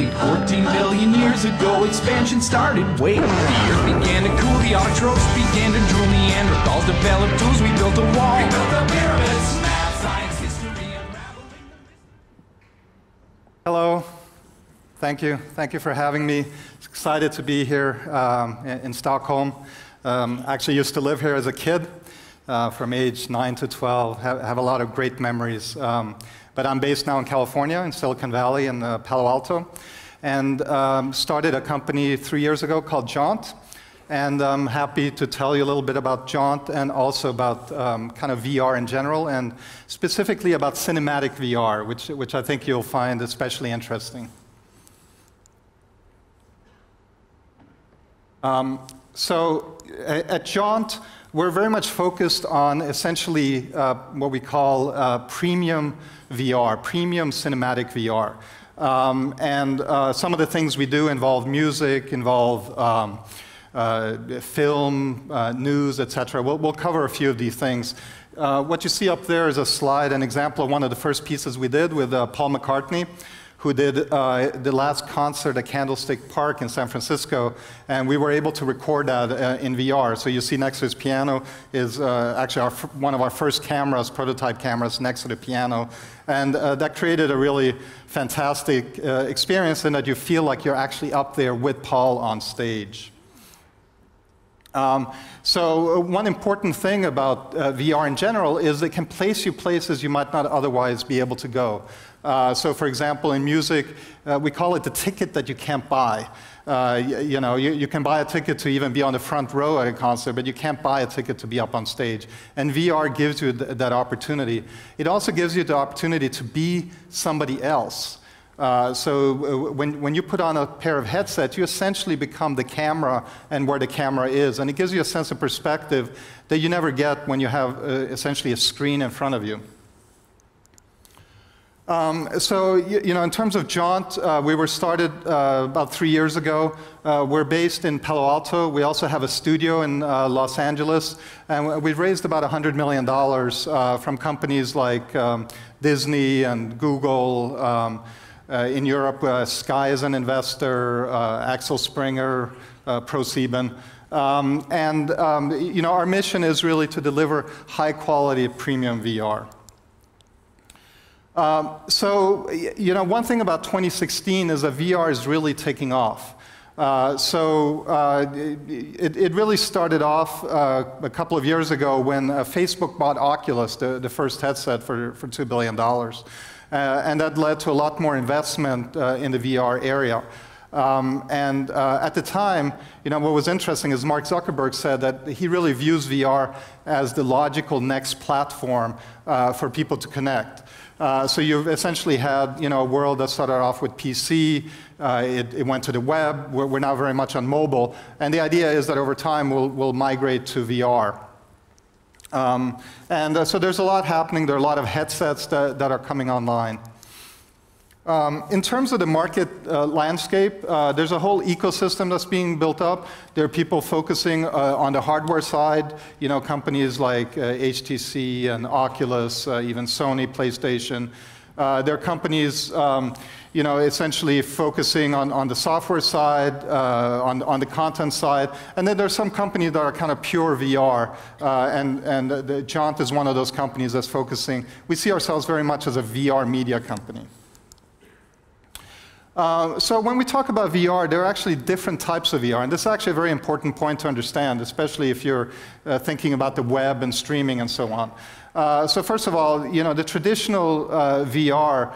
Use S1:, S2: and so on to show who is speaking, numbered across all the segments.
S1: complete. 14 billion years ago, expansion started. Wait, the earth began to cool, the autotrophs began to drool, Neanderthals developed tools, we built a wall. We built the pyramids, math, science, history, unraveling.
S2: Hello. Thank you. Thank you for having me. Excited to be here in Stockholm. Actually used to live here as a kid from age 9 to 12. Have a lot of great memories. But I'm based now in California, in Silicon Valley, in Palo Alto. And started a company 3 years ago called Jaunt. And I'm happy to tell you a little bit about Jaunt and also about kind of VR in general, and specifically about cinematic VR, which I think you'll find especially interesting. So at Jaunt, we're very much focused on essentially what we call premium VR, premium cinematic VR. Some of the things we do involve music, involve film, news, etc. We'll cover a few of these things. What you see up there is a slide, an example of one of the first pieces we did with Paul McCartney, who did the last concert at Candlestick Park in San Francisco, and we were able to record that in VR. So you see next to his piano is actually one of our first cameras, prototype cameras, next to the piano. And that created a really fantastic experience in that you feel like you're actually up there with Paul on stage. So one important thing about VR in general is it can place you places you might not otherwise be able to go. So for example, in music, we call it the ticket that you can't buy. You can buy a ticket to even be on the front row at a concert, but you can't buy a ticket to be up on stage. And VR gives you that opportunity. It also gives you the opportunity to be somebody else. So when you put on a pair of headsets, you essentially become the camera and where the camera is. And it gives you a sense of perspective that you never get when you have essentially a screen in front of you. In terms of Jaunt, we were started about 3 years ago. We're based in Palo Alto. We also have a studio in Los Angeles. And we've raised about $100 million from companies like Disney and Google. In Europe, Sky is an investor, Axel Springer, ProSieben. Our mission is really to deliver high-quality premium VR. One thing about 2016 is that VR is really taking off. It really started off a couple of years ago when Facebook bought Oculus, the first headset, for $2 billion. And that led to a lot more investment in the VR area. At the time, what was interesting is Mark Zuckerberg said that he really views VR as the logical next platform for people to connect. So you've essentially had a world that started off with PC, it went to the web, we're now very much on mobile, and the idea is that over time we'll migrate to VR. So there's a lot happening, there are a lot of headsets that are coming online. In terms of the market landscape, there's a whole ecosystem that's being built up. There are people focusing on the hardware side, companies like HTC and Oculus, even Sony, PlayStation. There are companies essentially focusing on the software side, on the content side. And then there's some companies that are kind of pure VR. And Jaunt is one of those companies that's focusing. We see ourselves very much as a VR media company. So when we talk about VR, there are actually different types of VR, and this is actually a very important point to understand, especially if you're thinking about the web and streaming and so on. So first of all, the traditional VR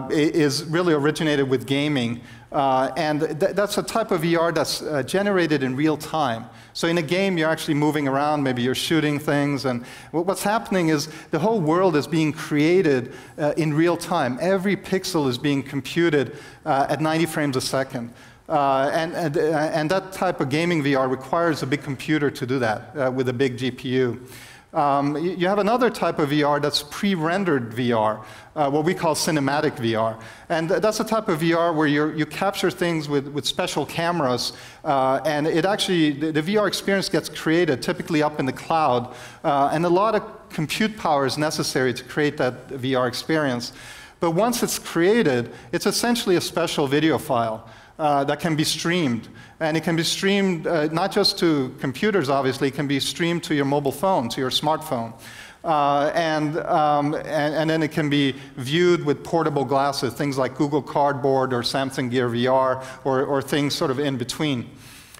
S2: is really originated with gaming, and that's a type of VR that's generated in real time. So in a game, you're actually moving around, maybe you're shooting things, and what's happening is the whole world is being created in real time. Every pixel is being computed at 90 frames a second. And that type of gaming VR requires a big computer to do that with a big GPU. You have another type of VR that's pre-rendered VR, what we call cinematic VR. And that's a type of VR where you capture things with special cameras, and it actually, the VR experience gets created typically up in the cloud, and a lot of compute power is necessary to create that VR experience. But once it's created, it's essentially a special video file that can be streamed. And it can be streamed not just to computers, obviously, it can be streamed to your mobile phone, to your smartphone. And then it can be viewed with portable glasses, things like Google Cardboard or Samsung Gear VR, or things sort of in between.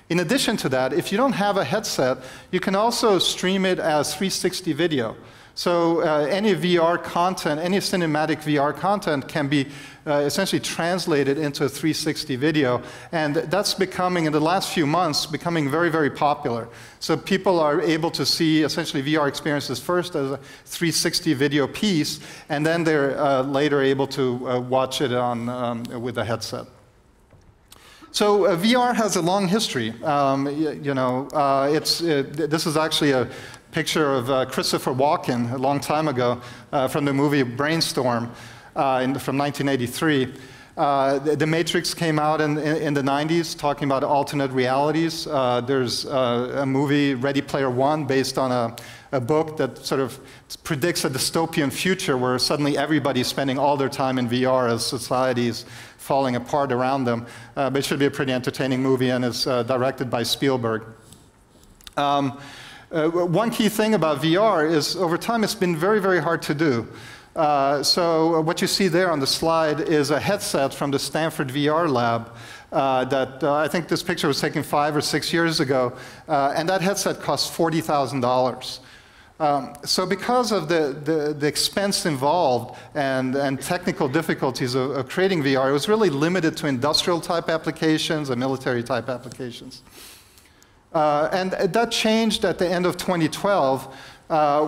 S2: In addition to that, if you don't have a headset, you can also stream it as 360 video. So any VR content, any cinematic VR content can be essentially translated into a 360 video. And that's becoming, in the last few months, becoming very, very popular. So people are able to see essentially VR experiences first as a 360 video piece, and then they're later able to watch it on, with a headset. So VR has a long history. This is actually a picture of Christopher Walken a long time ago from the movie Brainstorm from 1983. The Matrix came out in the 90s talking about alternate realities. There's a movie, Ready Player One, based on a book that sort of predicts a dystopian future where suddenly everybody's spending all their time in VR as society's falling apart around them. But it should be a pretty entertaining movie, and it's directed by Spielberg. One key thing about VR is over time it's been very, very hard to do. So what you see there on the slide is a headset from the Stanford VR lab that I think this picture was taken 5 or 6 years ago, and that headset costs $40,000. So because of the expense involved and technical difficulties of creating VR, it was really limited to industrial type applications and military type applications. And that changed at the end of 2012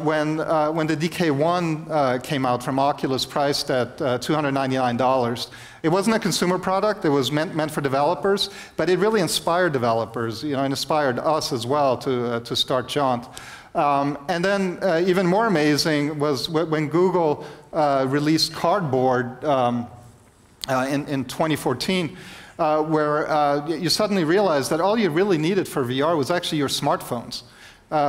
S2: when the DK1 came out from Oculus, priced at $299. It wasn't a consumer product. It was meant for developers, but it really inspired developers, and inspired us as well to start Jaunt. And then even more amazing was when Google released Cardboard in 2014. Where you suddenly realize that all you really needed for VR was actually your smartphones,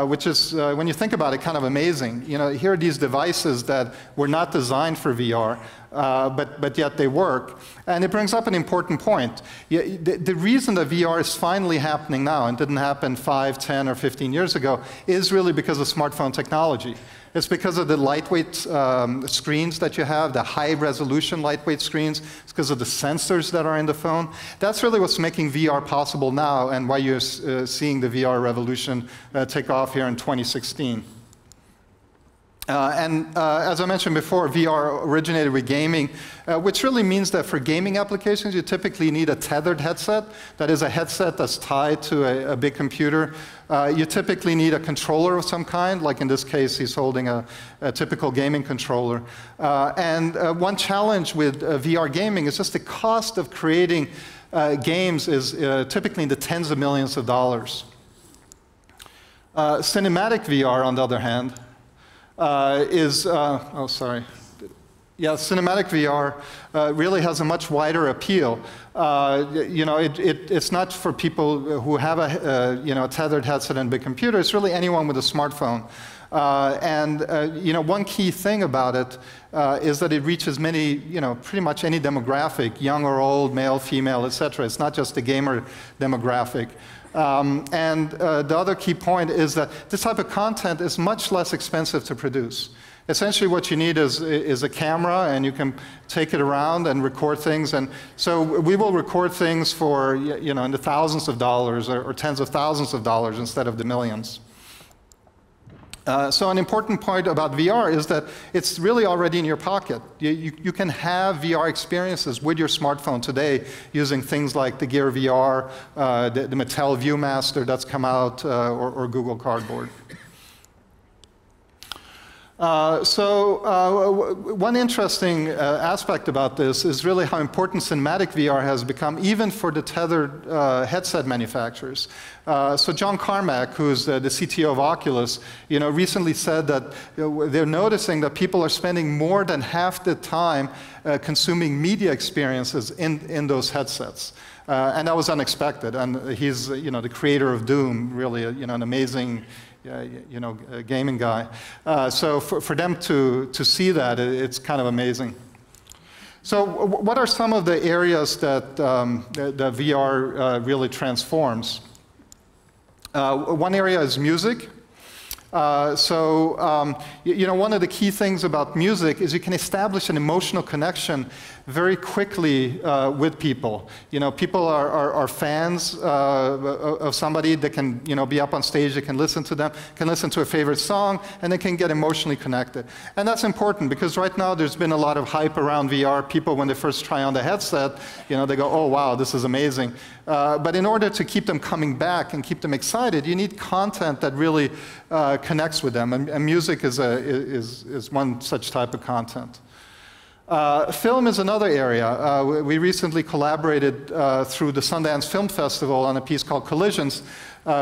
S2: which is, when you think about it, kind of amazing. Here are these devices that were not designed for VR, but yet they work. And it brings up an important point. The reason that VR is finally happening now, and didn't happen 5, 10, or 15 years ago, is really because of smartphone technology. It's because of the lightweight screens that you have, the high-resolution lightweight screens. It's because of the sensors that are in the phone. That's really what's making VR possible now, and why you're seeing the VR revolution take off here in 2016. As I mentioned before, VR originated with gaming, which really means that for gaming applications, you typically need a tethered headset. That is a headset that's tied to a big computer. You typically need a controller of some kind, like in this case, he's holding a typical gaming controller. One challenge with VR gaming is just the cost of creating games is typically in the tens of millions of dollars. Cinematic VR, on the other hand, cinematic VR really has a much wider appeal. It's not for people who have a tethered headset and a big computer. It's really anyone with a smartphone. One key thing about it is that it reaches many, pretty much any demographic, young or old, male, female, etc. It's not just a gamer demographic. The other key point is that this type of content is much less expensive to produce. Essentially what you need is a camera, and you can take it around and record things. And so we will record things for, in the thousands of dollars or tens of thousands of dollars instead of the millions. So an important point about VR is that it's really already in your pocket. You can have VR experiences with your smartphone today using things like the Gear VR, the Mattel Viewmaster that's come out, or Google Cardboard. One interesting aspect about this is really how important cinematic VR has become, even for the tethered headset manufacturers. So John Carmack, who's the CTO of Oculus, recently said that they're noticing that people are spending more than half the time consuming media experiences in those headsets. And that was unexpected. And he's the creator of Doom, really an amazing a gaming guy. So for them to see that, it's kind of amazing. So what are some of the areas that the VR really transforms? One area is music. You know, one of the key things about music is you can establish an emotional connection very quickly with people. You know, people are fans of somebody. They can, you know, be up on stage, they can listen to them, can listen to a favorite song, and they can get emotionally connected. And that's important because right now there's been a lot of hype around VR. People, when they first try on the headset, you know, they go, oh wow, this is amazing. But in order to keep them coming back and keep them excited, you need content that really connects with them, and music is one such type of content. Film is another area. We recently collaborated through the Sundance Film Festival on a piece called Collisions,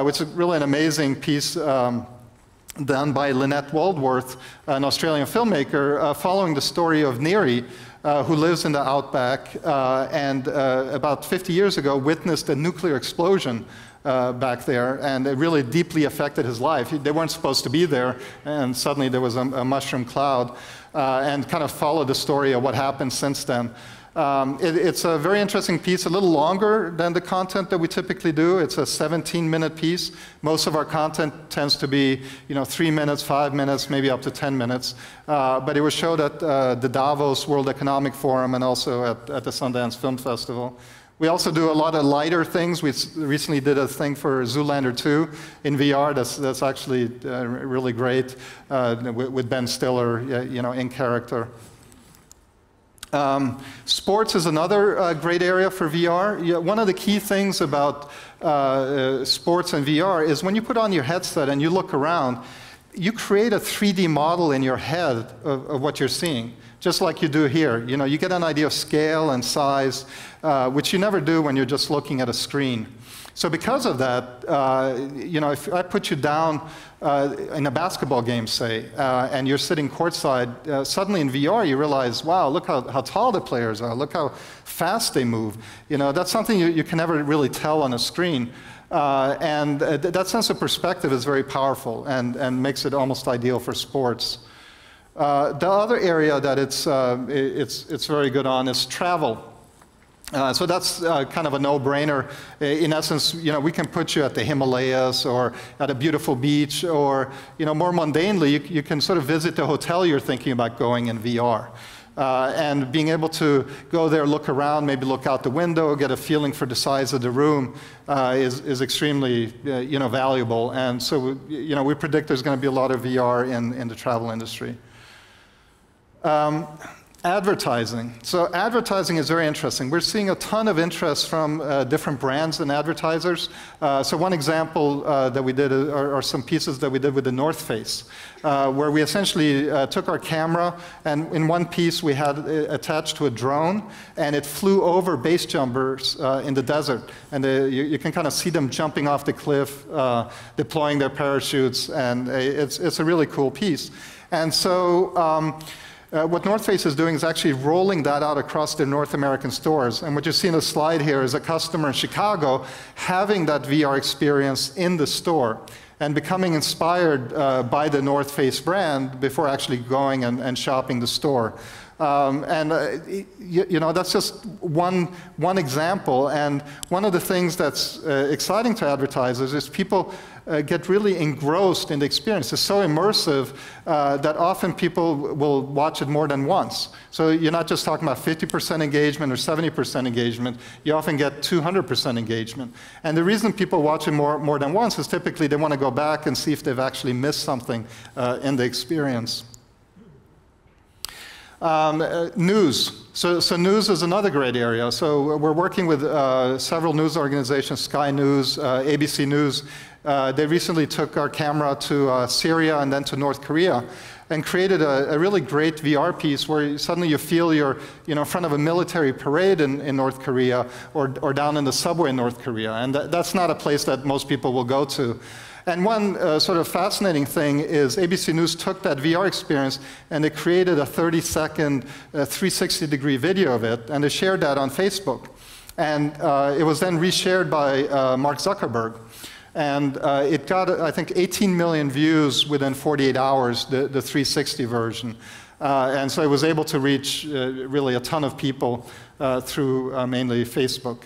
S2: which is really an amazing piece done by Lynette Waldworth, an Australian filmmaker, following the story of Neri, who lives in the outback and about 50 years ago witnessed a nuclear explosion back there, and it really deeply affected his life. They weren't supposed to be there, and suddenly there was a mushroom cloud, and kind of followed the story of what happened since then. It's a very interesting piece, a little longer than the content that we typically do. It's a 17-minute piece. Most of our content tends to be, you know, 3 minutes, 5 minutes, maybe up to 10 minutes. But it was showed at the Davos World Economic Forum and also at the Sundance Film Festival. We also do a lot of lighter things. We recently did a thing for Zoolander 2 in VR. That's actually really great with Ben Stiller, you know, in character. Sports is another great area for VR. One of the key things about sports and VR is when you put on your headset and you look around, you create a 3D model in your head of what you're seeing, just like you do here. You know, you get an idea of scale and size, which you never do when you're just looking at a screen. So because of that, you know, if I put you down in a basketball game, say, and you're sitting courtside, suddenly in VR you realize, wow, look how tall the players are, look how fast they move. You know, that's something you can never really tell on a screen. And that sense of perspective is very powerful and makes it almost ideal for sports. The other area that it's very good on is travel. So that's kind of a no-brainer. In essence, you know, we can put you at the Himalayas or at a beautiful beach, or, you know, more mundanely, you can sort of visit the hotel you're thinking about going in VR. And being able to go there, look around, maybe look out the window, get a feeling for the size of the room is extremely, you know, valuable. And so, you know, we predict there's going to be a lot of VR in the travel industry. Advertising. So advertising is very interesting. We're seeing a ton of interest from different brands and advertisers. So one example that we did are some pieces that we did with the North Face, where we essentially took our camera, and in one piece we had it attached to a drone, and it flew over base jumpers in the desert. And you can kind of see them jumping off the cliff, deploying their parachutes, and it's a really cool piece. And so what North Face is doing is actually rolling that out across their North American stores. And what you see in the slide here is a customer in Chicago having that VR experience in the store and becoming inspired by the North Face brand before actually going and shopping the store. You know, that's just one example. And one of the things that's exciting to advertisers is people get really engrossed in the experience. It's so immersive that often people will watch it more than once. So you're not just talking about 50% engagement or 70% engagement. You often get 200% engagement. And the reason people watch it more than once is typically they want to go back and see if they've actually missed something in the experience. News. So news is another great area. So we're working with several news organizations, Sky News, ABC News. They recently took our camera to Syria and then to North Korea and created a really great VR piece where suddenly you feel you're, you know, in front of a military parade in North Korea or down in the subway in North Korea. And that's not a place that most people will go to. And one sort of fascinating thing is ABC News took that VR experience and they created a 30-second 360-degree video of it, and they shared that on Facebook. And it was then reshared by Mark Zuckerberg. And it got, I think, 18 million views within 48 hours, the 360 version. And so I was able to reach really a ton of people through mainly Facebook.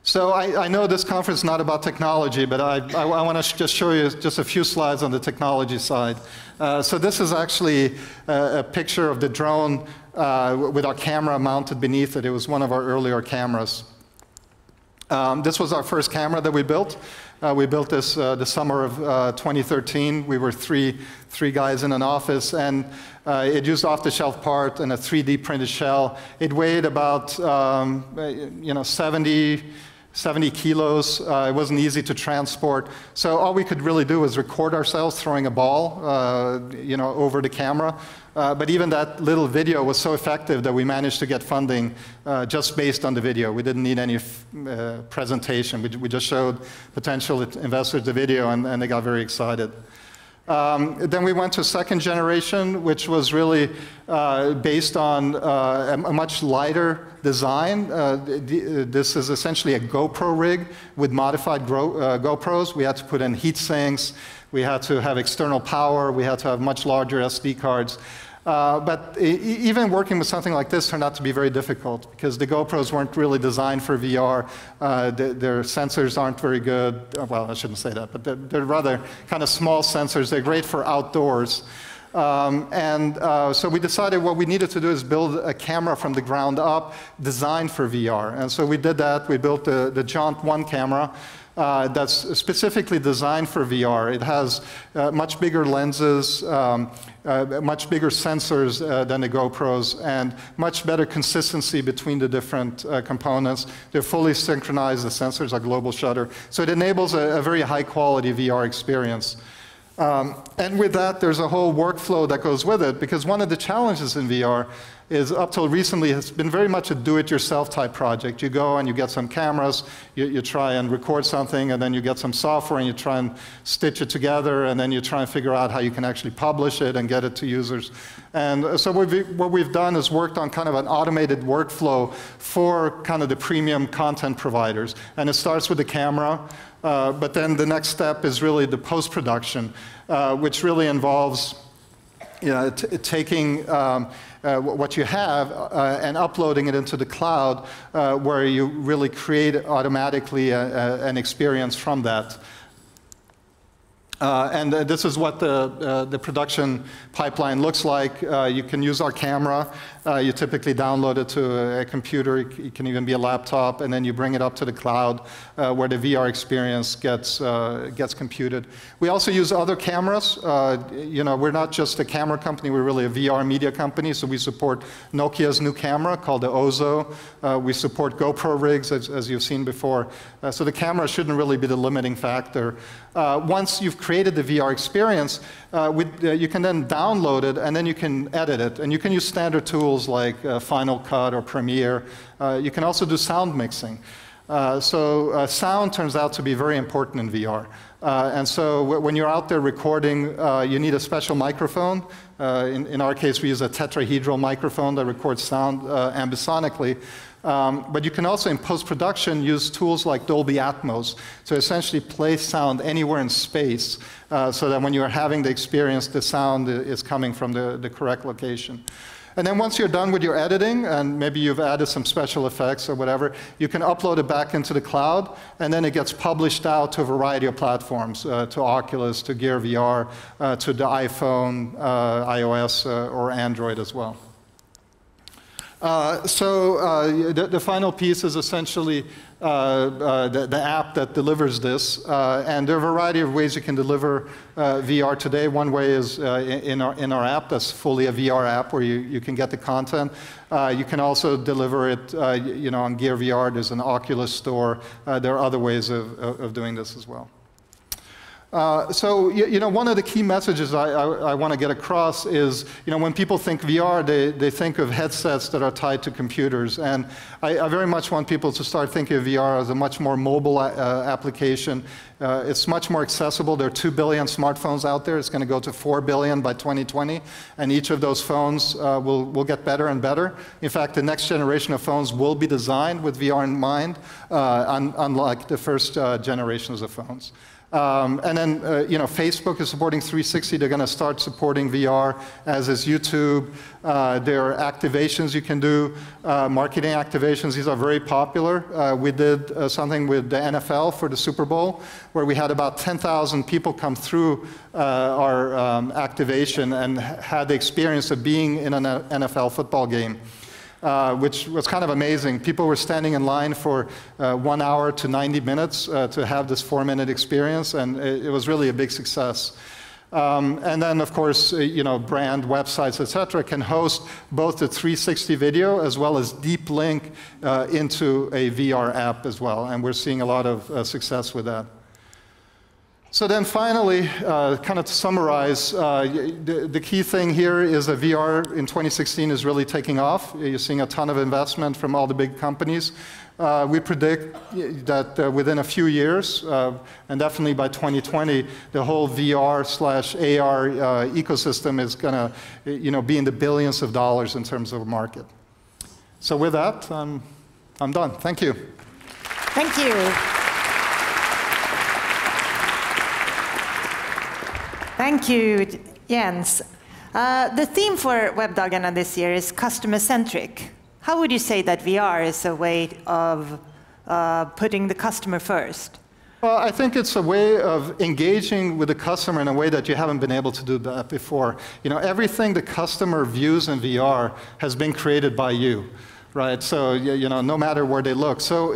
S2: So I know this conference is not about technology, but I want to just show you just a few slides on the technology side. So this is actually a picture of the drone with our camera mounted beneath it. It was one of our earlier cameras. This was our first camera that we built. We built this the summer of 2013. We were three guys in an office, and it used off-the-shelf part and a 3D printed shell. It weighed about 70 kilos. It wasn't easy to transport. So all we could really do was record ourselves throwing a ball over the camera. But even that little video was so effective that we managed to get funding just based on the video. We didn't need any presentation. We just showed potential investors the video, and they got very excited. Then we went to second generation, which was really based on a much lighter design. This is essentially a GoPro rig with modified GoPros. We had to put in heat sinks. We had to have external power. We had to have much larger SD cards. But even working with something like this turned out to be very difficult because the GoPros weren't really designed for VR. Their sensors aren't very good. Well, I shouldn't say that, but they're rather kind of small sensors. They're great for outdoors. So we decided what we needed to do is build a camera from the ground up designed for VR. And so we did that. We built the Jaunt VR camera. That's specifically designed for VR. It has much bigger lenses, much bigger sensors than the GoPros, and much better consistency between the different components. They're fully synchronized. The sensors are global shutter. So it enables a very high-quality VR experience. And with that, there's a whole workflow that goes with it, because one of the challenges in VR is, up till recently, has been very much a do-it-yourself type project. You go and you get some cameras, you try and record something, and then you get some software and you try and stitch it together, and then you try and figure out how you can actually publish it and get it to users. And so what we've done is worked on kind of an automated workflow for kind of the premium content providers. And it starts with the camera, but then the next step is really the post-production, which really involves taking what you have and uploading it into the cloud, where you really create automatically an experience from that. And this is what the production pipeline looks like. You can use our camera. You typically download it to a computer. It can even be a laptop, and then you bring it up to the cloud, where the VR experience gets computed. We also use other cameras. We're not just a camera company. We're really a VR media company. So we support Nokia's new camera called the Ozo. We support GoPro rigs, as you've seen before. So the camera shouldn't really be the limiting factor. Once you've created the VR experience, you can then download it, and then you can edit it. And you can use standard tools like Final Cut or Premiere. You can also do sound mixing. Sound turns out to be very important in VR. And so when you're out there recording, you need a special microphone. In our case, we use a tetrahedral microphone that records sound ambisonically. But you can also, in post-production, use tools like Dolby Atmos to essentially play sound anywhere in space, so that when you're having the experience, the sound is coming from the correct location. And then once you're done with your editing, and maybe you've added some special effects or whatever, you can upload it back into the cloud, and then it gets published out to a variety of platforms, to Oculus, to Gear VR, to the iPhone, iOS, or Android as well. The final piece is essentially the app that delivers this. And there are a variety of ways you can deliver VR today. One way is in our app. That's fully a VR app where you can get the content. You can also deliver it on Gear VR. There's an Oculus store. There are other ways of doing this as well. One of the key messages I want to get across is, when people think VR, they think of headsets that are tied to computers. And I very much want people to start thinking of VR as a much more mobile application. It's much more accessible. There are 2 billion smartphones out there. It's going to go to 4 billion by 2020. And each of those phones will get better and better. In fact, the next generation of phones will be designed with VR in mind, unlike the first generations of phones. And then, you know, Facebook is supporting 360. They're going to start supporting VR, as is YouTube. There are activations you can do, marketing activations. These are very popular. We did something with the NFL for the Super Bowl, where we had about 10,000 people come through our activation and had the experience of being in an NFL football game. Which was kind of amazing. People were standing in line for 1 hour to 90 minutes to have this 4-minute experience, and it was really a big success. And then, of course, you know, brand websites, etc., can host both the 360 video as well as deep link into a VR app as well, and we're seeing a lot of success with that. So then finally, kind of to summarize, the key thing here is that VR in 2016 is really taking off. You're seeing a ton of investment from all the big companies. We predict that within a few years, and definitely by 2020, the whole VR/AR ecosystem is going to, you know, be in the billions of dollars in terms of a market. So with that, I'm done. Thank you.
S3: Thank you. Thank you, Jens. The theme for Webbdagarna this year is customer-centric. How would you say that VR is a way of putting the customer first?
S2: Well, I think it's a way of engaging with the customer in a way that you haven't been able to do that before. You know, everything the customer views in VR has been created by you. Right, so you know, no matter where they look. So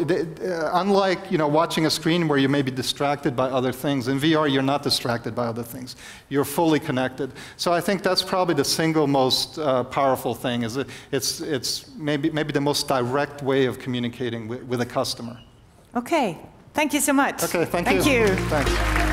S2: unlike, you know, watching a screen where you may be distracted by other things, in VR you're not distracted by other things. You're fully connected. So I think that's probably the single most powerful thing. Is it's maybe the most direct way of communicating with a customer.
S3: Okay, thank you so much.
S2: Okay, thank you.
S3: Thank you.
S2: Thanks.